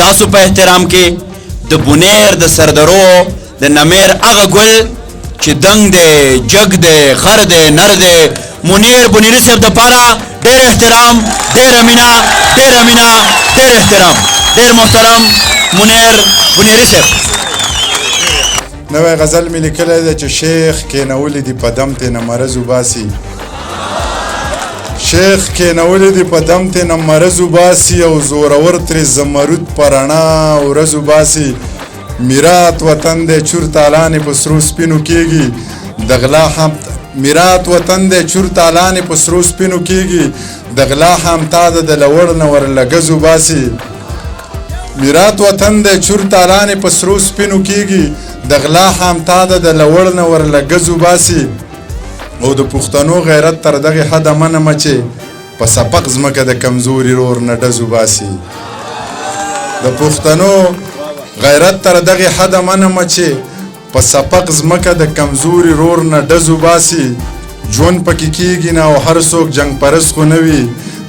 ستاسو په احترام کې د بونیر د سردرو د نمیر هغه ګل چې دنګ دی جګ دی غر دی نر دی منیر بونیری صاحب دپاره ډېر احترام ډېره مینه ډېر احترام ډېر محترم منیر بونیری صاحب. نوی غزل مې لیکلی دی چې شیخ کېنولی دي په دم تېنه مرض وباسي شیخ کېنولی دي په دم تېنه مرض وباسي او زورور ترې زمرود په رڼا ورځ وباسي میرات وطن دی چور تالانې په سرو سپینو کېږي د غلا هم میرات وطن دی چور تالانې په سرو سپینو کېږي د غلا همتا ده د لوړ نه ورلګز وباسي میرات وطن دی چور تالانې په سرو سپینو کېږي د غلا همتا ده د لوړ نه ورلګز وباسي او د پښتنو غیرت تر دغې حده منمه چې په سپق ځمکه د کمزوري رور نه ډز وباسي د پښتنو غیرت تر دغې حده منمه چې په سپق ځمکه د کمزوري رور نه ډز وباسي ژوند پکې کېږي نه او هر څوک جنګ پرست خو نه وي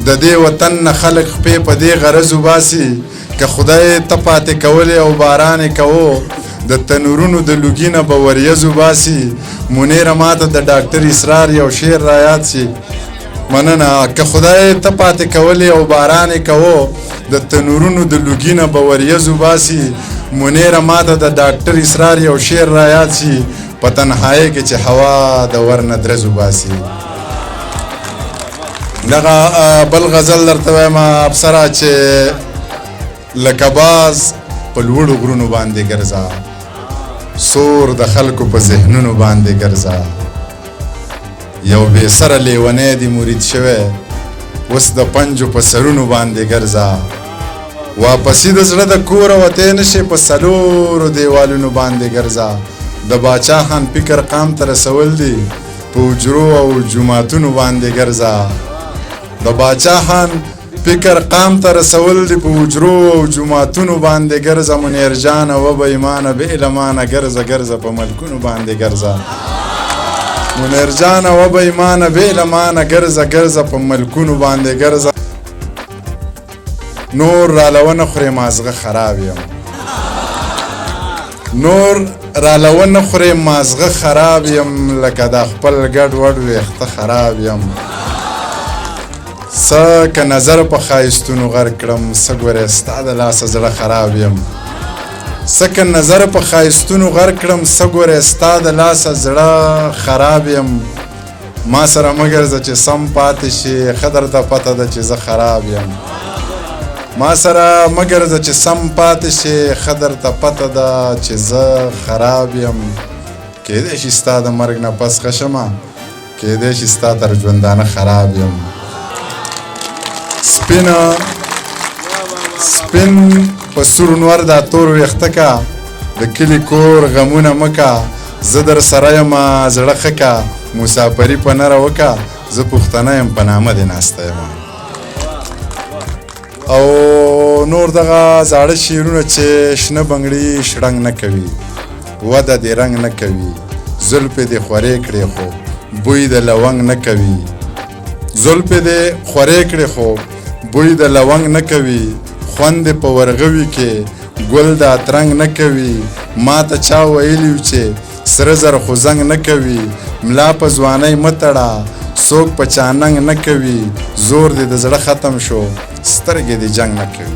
د دې وطن نه خلک خپې په دې غرض وباسي که خدای ته پاتې کولی او باران یې کوو د تنورونو د لوګي نه به وریځ وباسي منیره ماته د ډاکټر اسرار یو شعر رایاد شي مننه که خدای ته پاتې کولی او باران یې کوو د تنورونو د لوګي نه به وریځ وباسي منیره ماته د ډاکټر اسرار یو شعر رایاد شي په تنهایۍ کې چې هوا د ور نه درز وباسي دغه بل غزل درته وایم افسره چې لکه باز په لوړو غرونو باندې ګرځه سور د خلکو په ذهنونو باندې ګرځه یو بې سره لیونی دی مرید شوی اوس د پنجو په سرونو باندې ګرځه واپسې د زړه د کوره وتی نشي په څلورو دیوالونو باندې ګرځه د باچا خان فکر قام ته رسول دي په حجرو او جوماتونو باندې ګرځه د باچا خان فکر قام ته رسول دي په حجرو او جوماتونو باندې ګرځه منیر جانه و به ایمانه به علمانه ګرځه ګرځه په ملکونو باندې ګرځه منیر جانه و به ایمانه به علمانه ګرځه ګرځه په ملکونو باندې ګرځه نور رالونه خورې مازغه خراب یم نور رالونه خورې مازغه خراب یم لکه د خپل ګډ وډ ویښته خراب یم څه که نظر په ښایستونو غر کړم څه ګورې ستا د لاسه زړه خراب یم څه که نظر په ښایستونو غر کړم څه ګورې ستا د لاسه زړه خراب یم ما سره مه ګرځه چې سم پاتې شي ښه درته پته ده چې زه خراب یم ما سره مه ګرځه چې سم پاتې شي ښه درته پته ده چې زه خراب یم کیدای شي ستا د مرګ نه پس ښه شمه کیدای شي ستا تر ژوندانه خراب یم سپین په سور نور دا تور ویښته کا د کلي کور غمونه مه کا زه در سره یمه زړه ښه کا مسافري په نره وکه زه پښتنه یم په نامه دې ناسته یم او نور دغه زاړه شعرونه چې شنه بنګړي شړنګ نه کوي وده دې رنګ نه کوي زلفې دې خورې کړې خو بوی د لونګ نه کوي زلفې دې خورې کړې خو بوی د لونګ نه کوي خوند په ورغوي کې ګل د اترنګ نه کوي ما ته چا ویلي چې سره زر خو زنګ نه کوي ملا په ځوانۍ مه تړه څوک په چاننګ نه کوي زور دې د زړه ختم شو سترګې دې جنګ نه کوي